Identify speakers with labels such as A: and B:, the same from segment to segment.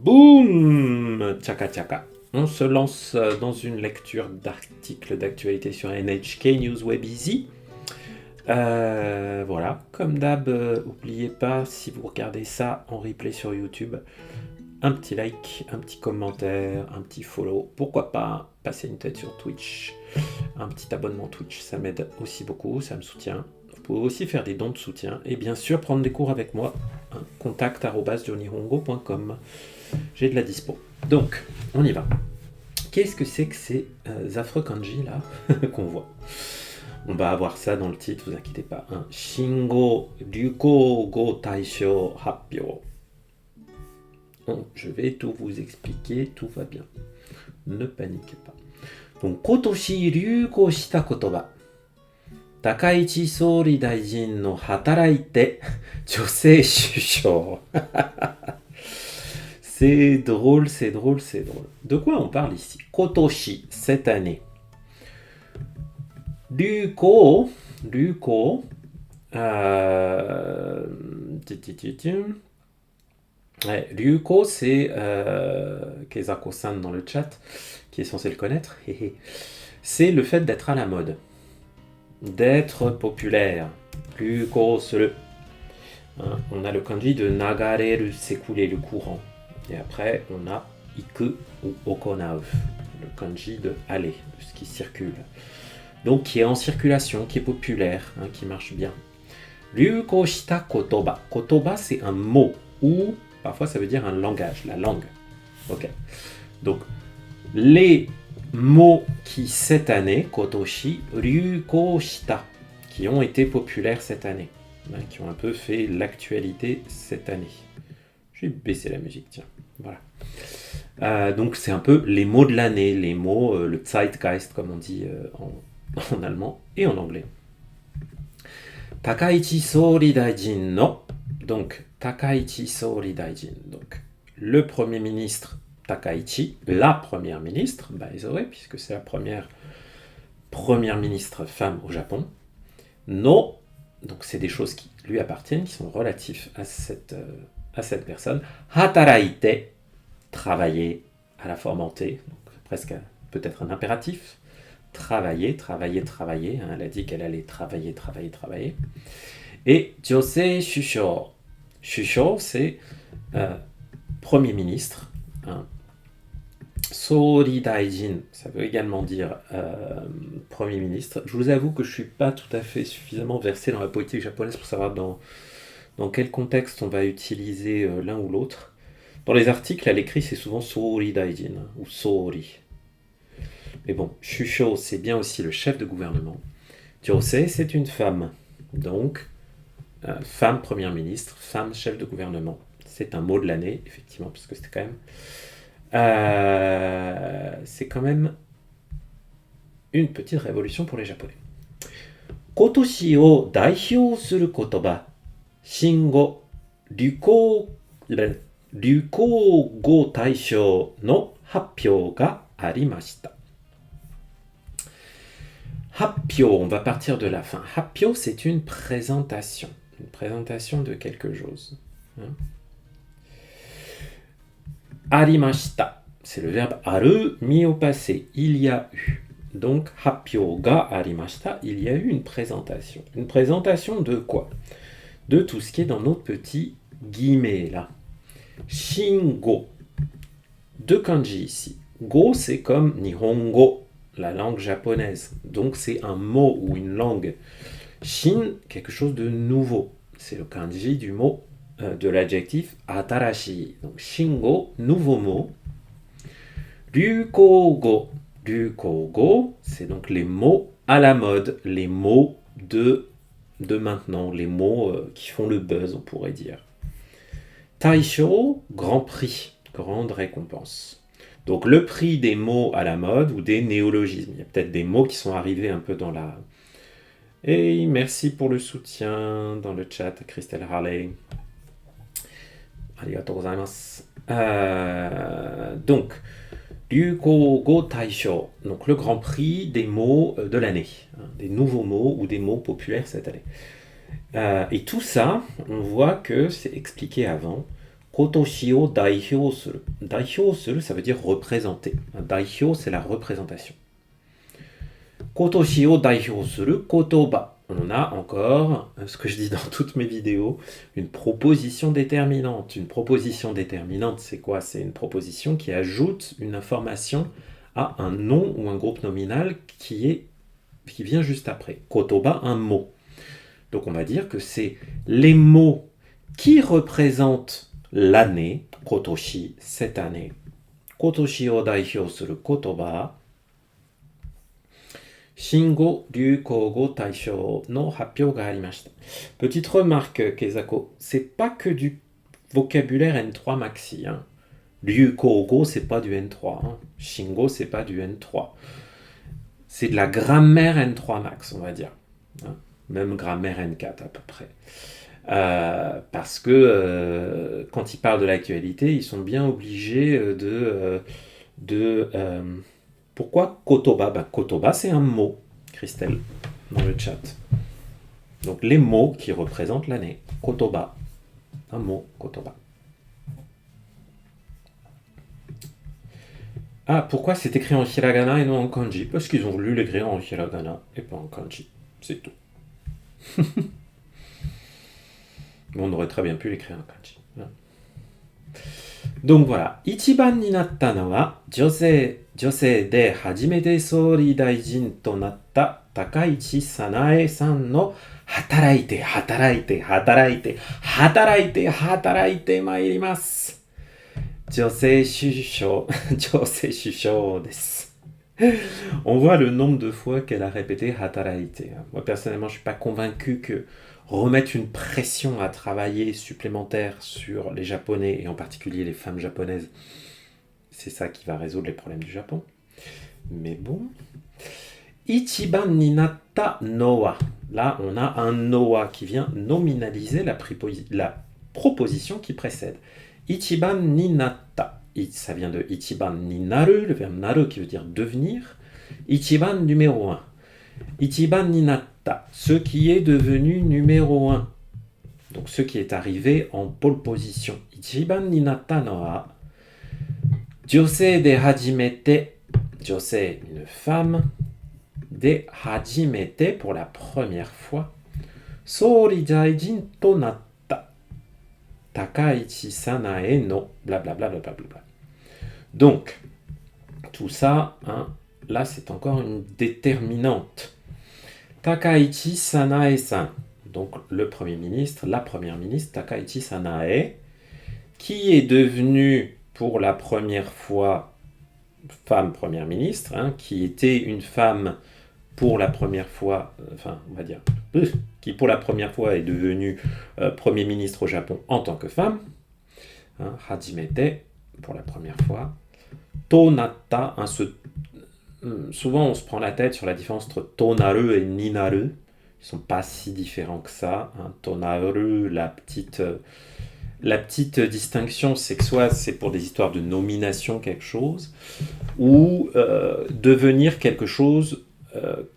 A: Boum! Tchaka tchaka. On se lance dans une lecture d'articles d'actualité sur NHK News Web Easy. Voilà, comme d'hab, n'oubliez pas, si vous regardez ça en replay sur YouTube, un petit like, un petit commentaire, un petit follow, pourquoi pas passer une tête sur Twitch, un petit abonnement Twitch, ça m'aide aussi beaucoup, ça me soutient. Vous pouvez aussi faire des dons de soutien et bien sûr prendre des cours avec moi, contact@johnnyhongo.com. J'ai de la dispo. Donc, on y va. Qu'est-ce que c'est que ces affreux kanji là qu'on voit? On va avoir ça dans le titre, vous inquiétez pas. Shingo Ryuko Go Taisho Happyo. Bon, je vais tout vous expliquer, tout va bien. Ne paniquez pas. Donc, Kotoshi Ryuko shita kotoba. Takaichi Sori Daijin no hataraite josei shusho. C'est drôle, c'est drôle, c'est drôle. De quoi on parle ici? Kotoshi, cette année. Ryuko, Ryuko, c'est Kezako-san dans le chat, qui est censé le connaître. C'est le fait d'être à la mode, d'être populaire. Ryuko, on a le kanji de nagareru, s'écouler, le courant. Et après, on a iku ou okonau, le kanji de aller, de ce qui circule. Donc, qui est en circulation, qui est populaire, qui marche bien. Ryuko shita kotoba. Kotoba, c'est un mot, ou parfois ça veut dire un langage, la langue. Ok. Donc, les mots qui, cette année, kotoshi, ryuko shita, qui ont été populaires cette année, qui ont un peu fait l'actualité cette année. Je vais baisser la musique, tiens. Voilà. Donc c'est un peu les mots de l'année, les mots, le Zeitgeist comme on dit en allemand et en anglais. Takaichi Sori Daijin no. Donc Takaichi Sori Daijin. Donc le premier ministre Takaichi, la première ministre, by the way, puisque c'est la première ministre femme au Japon. No. Donc c'est des choses qui lui appartiennent, qui sont relatifs à cette personne. Hataraite, travailler, à la forme en T, donc presque peut-être un impératif. Travailler. Elle a dit qu'elle allait travailler. Et Josei Shusho. Shusho, c'est Premier ministre. Sori Daijin, ça veut également dire Premier ministre. Je vous avoue que je ne suis pas tout à fait suffisamment versé dans la politique japonaise pour savoir dans quel contexte on va utiliser l'un ou l'autre. Dans les articles, à l'écrit, c'est souvent Sori Daijin ou Sori. Mais bon, Shusho, c'est bien aussi le chef de gouvernement. Josei, c'est une femme. Donc, femme première ministre, femme chef de gouvernement. C'est un mot de l'année, effectivement, parce que c'est quand même une petite révolution pour les Japonais. Kotoshi o daihyou suru kotoba. Shingo Ryuko Go Taisho no Happyo ga arimashita. Happyo, on va partir de la fin. Happyo, c'est une présentation de quelque chose. Arimashita, c'est le verbe aru mis au passé. Il y a eu. Donc, happyo ga arimashita, il y a eu une présentation. Une présentation de quoi? De tout ce qui est dans notre petit guillemet là. Shingo. Deux kanji ici. Go, c'est comme Nihongo, la langue japonaise. Donc, c'est un mot ou une langue. Shin, quelque chose de nouveau. C'est le kanji du mot, de l'adjectif atarashi. Donc, Shingo, nouveau mot. Ryuko-go. Ryuko-go, c'est donc les mots à la mode. Les mots de maintenant. Les mots qui font le buzz, on pourrait dire. Taisho, grand prix. Grande récompense. Donc le prix des mots à la mode ou des néologismes. Il y a peut-être des mots qui sont arrivés un peu dans la... Et merci pour le soutien dans le chat, Christelle Harley. Arigatou gozaimasu. Donc, Ryuko Go Taisho, donc le grand prix des mots de l'année, des nouveaux mots ou des mots populaires cette année. Et tout ça, on voit que c'est expliqué avant. Kotoshi o daihyo suru. Daihyo suru, ça veut dire représenter. Daihyo, c'est la représentation. Kotoshi o daihyo suru kotoba. On a encore, ce que je dis dans toutes mes vidéos, une proposition déterminante. Une proposition déterminante, c'est quoi? C'est une proposition qui ajoute une information à un nom ou un groupe nominal qui vient juste après. Kotoba, un mot. Donc on va dire que c'est les mots qui représentent l'année, kotoshi, cette année. Kotoshi o daihyo suru kotoba. Shingo Ryukougo Taishō no Happyō ga arimashita. Petite remarque, Kezako, c'est pas que du vocabulaire N3 maxi. Hein. Ryukougo, c'est pas du N3. Hein. Shingo, c'est pas du N3. C'est de la grammaire N3 max, on va dire. Hein. Même grammaire N4 à peu près. Parce que quand ils parlent de l'actualité, ils sont bien obligés de pourquoi kotoba? Kotoba, c'est un mot, Christelle, dans le chat. Donc les mots qui représentent l'année. Kotoba, un mot, kotoba. Ah, pourquoi c'est écrit en hiragana et non en kanji? Parce qu'ils ont voulu l'écrire en hiragana et pas en kanji. C'est tout. On aurait très bien pu l'écrire en kanji. Donc voilà. Ichiban ni natta no wa josei de hajimete souri daijin to natta Takaichi Sanae-san no hataraite mairimasu. Josei Shusho desu. On voit le nombre de fois qu'elle a répété hataraite. Moi personnellement, je suis pas convaincu que remettre une pression à travailler supplémentaire sur les Japonais, et en particulier les femmes japonaises, c'est ça qui va résoudre les problèmes du Japon. Mais bon. Ichiban ni natta no wa. Là, on a un no wa qui vient nominaliser la proposition qui précède. Ichiban ni natta. Ça vient de ichiban ni naru, le verbe naru qui veut dire devenir. Ichiban numéro 1. Ichiban ni natta, ce qui est devenu numéro 1. Donc ce qui est arrivé en pole position. Ichiban ni natta no wa josei de hajimete. Josei, une femme. De hajimete, pour la première fois. Souri daijin to natta. Takaichi Sanae no. Blablabla. Donc, tout ça, hein, là c'est encore une déterminante. Takaichi Sanae-san, donc le Premier ministre, la Première ministre, Takaichi Sanae, qui est devenue pour la première fois femme Première ministre, hein, qui était une femme pour la première fois, enfin on va dire, qui pour la première fois est devenue Premier ministre au Japon en tant que femme, hein, hajimete, pour la première fois. Tonatta, hein, souvent on se prend la tête sur la différence entre tonaru et ninaru. Ils ne sont pas si différents que ça. Hein. Tonaru, la petite distinction, c'est que soit c'est pour des histoires de nomination quelque chose, ou devenir quelque chose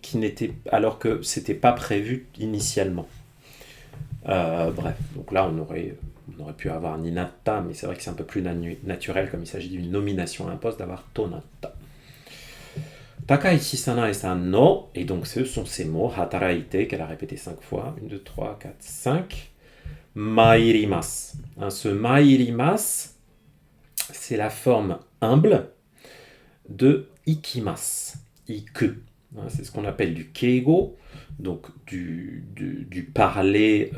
A: qui n'était, alors que c'était pas prévu initialement. Bref, donc là on aurait pu avoir Ninatta, mais c'est vrai que c'est un peu plus naturel, comme il s'agit d'une nomination à un poste, d'avoir Tonatta. Takaichi Sanae-san no, et donc ce sont ces mots, hataraite, qu'elle a répété 5 fois, 1, 2, 3, 4, 5, mairimasu. Hein, ce mairimasu, c'est la forme humble de ikimasu, iku. Hein, c'est ce qu'on appelle du keigo, donc du parler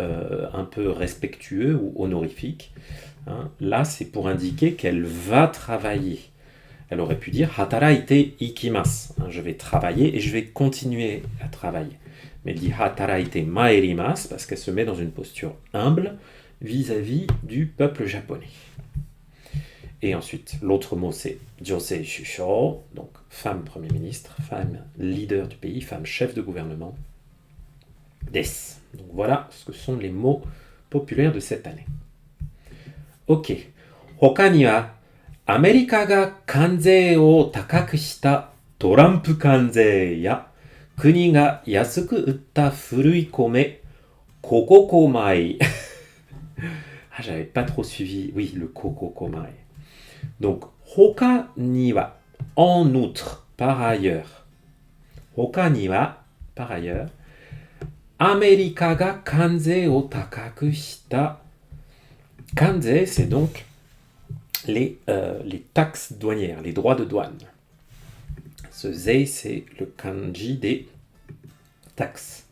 A: un peu respectueux ou honorifique. Hein. Là, c'est pour indiquer qu'elle va travailler. Elle aurait pu dire hataraite ikimasu. Hein, je vais travailler et je vais continuer à travailler. Mais elle dit hataraite mairimasu parce qu'elle se met dans une posture humble vis-à-vis du peuple japonais. Et ensuite, l'autre mot, c'est Josei Shusho, donc femme Premier ministre, femme leader du pays, femme chef de gouvernement. Des. Donc voilà ce que sont les mots populaires de cette année. Ok. Hoka ni wa, Amerika ga kanzei o takaku shita Trump kanzei ya, kuni ga yasuku utta furui kome, kokokomai. Ah, j'avais pas trop suivi. Oui, le kokokomae. Donc, hoka ni wa, en outre, par ailleurs. Hoka ni wa, par ailleurs. Amerika ga kanze o takaku shita. Kanze, c'est donc les taxes douanières, les droits de douane. Ce zei, c'est le kanji des taxes.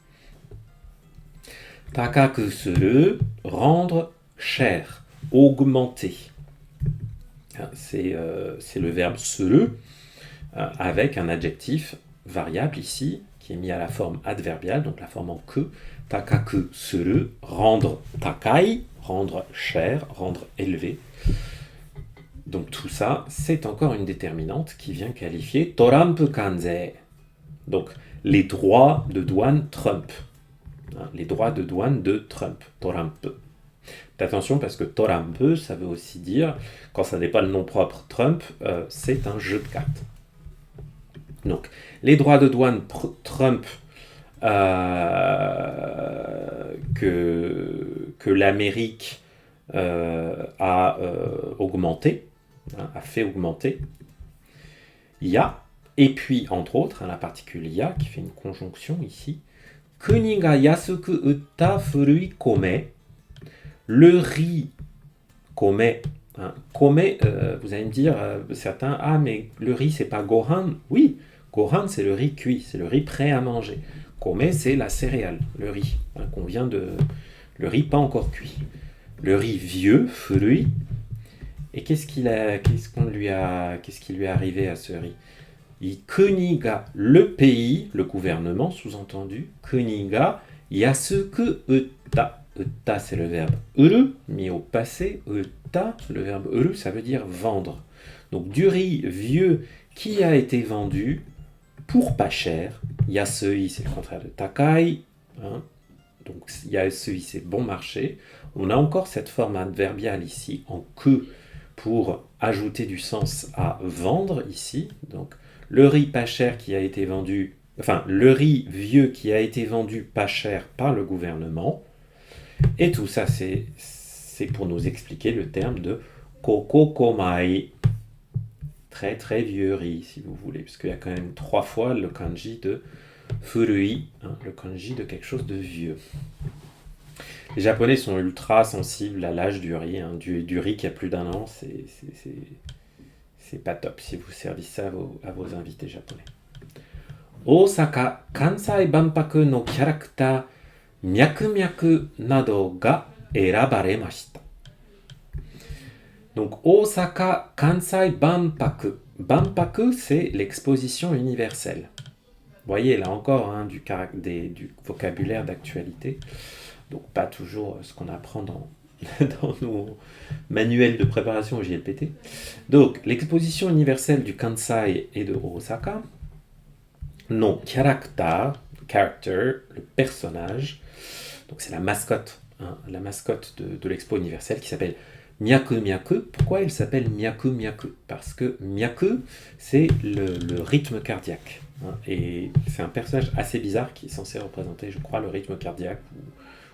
A: Takaku suru, rendre cher, augmenter. C'est le verbe suru avec un adjectif variable ici qui est mis à la forme adverbiale, donc la forme en que. Takaku suru, rendre takai, rendre cher, rendre élevé. Donc tout ça, c'est encore une déterminante qui vient qualifier Torampu kanze. Donc les droits de douane Trump. Les droits de douane de Trump. Torampu. Attention parce que Torampu, ça veut aussi dire, quand ça n'est pas le nom propre Trump, c'est un jeu de cartes. Donc les droits de douane Trump que l'Amérique a augmenté, a fait augmenter. Ya, et puis entre autres, la particule ya qui fait une conjonction ici. Kuni ga yasuku utta furui kome. Le riz kome. Kome, vous allez me dire, certains, ah mais le riz c'est pas gohan. Oui, gohan c'est le riz cuit, c'est le riz prêt à manger. Kome c'est la céréale, le riz, qu'on vient de... Le riz pas encore cuit. Le riz vieux, furui. Et qu'est-ce qui lui est arrivé à ce riz? Kuniga, le pays, le gouvernement, sous-entendu. Kuniga, yasuku utta. Utta, c'est le verbe uru, mis au passé. Utta, le verbe uru, ça veut dire vendre. Donc du riz vieux qui a été vendu pour pas cher. Yasui, c'est le contraire de takai. Donc yasui, c'est bon marché. On a encore cette forme adverbiale ici en que pour ajouter du sens à vendre ici. Donc le riz pas cher qui a été vendu, enfin le riz vieux qui a été vendu pas cher par le gouvernement. Et tout ça, c'est pour nous expliquer le terme de kokokomai. Très très vieux riz, si vous voulez, parce qu'il y a quand même 3 fois le kanji de furui, le kanji de quelque chose de vieux. Les Japonais sont ultra sensibles à l'âge du riz, du riz qui a plus d'1 an, c'est pas top si vous servez ça à vos invités japonais. Osaka Kansai Banpaku no character Myaku Myaku nado ga erabaremashita. Donc Osaka Kansai Banpaku. Banpaku, c'est l'exposition universelle. Vous voyez là encore du vocabulaire d'actualité. Donc pas toujours ce qu'on apprend dans nos manuels de préparation au JLPT. Donc l'exposition universelle du Kansai et de Osaka. Non, character, le personnage. Donc c'est la mascotte de l'expo universelle qui s'appelle Myaku Myaku. Pourquoi elle s'appelle Myaku Myaku? Parce que Myaku, c'est le rythme cardiaque. Et c'est un personnage assez bizarre qui est censé représenter, je crois, le rythme cardiaque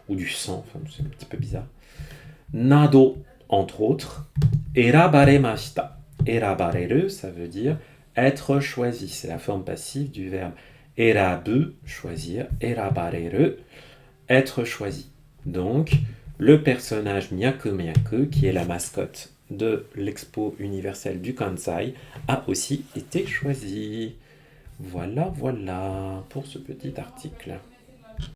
A: ou du sang. Enfin, c'est un petit peu bizarre. Nado, entre autres. Erabaremashita. Erabareru, ça veut dire être choisi. C'est la forme passive du verbe erabu, choisir. Erabareru, être choisi. Donc, le personnage Myaku Myaku, qui est la mascotte de l'expo universelle du Kansai, a aussi été choisi. Voilà pour ce petit article.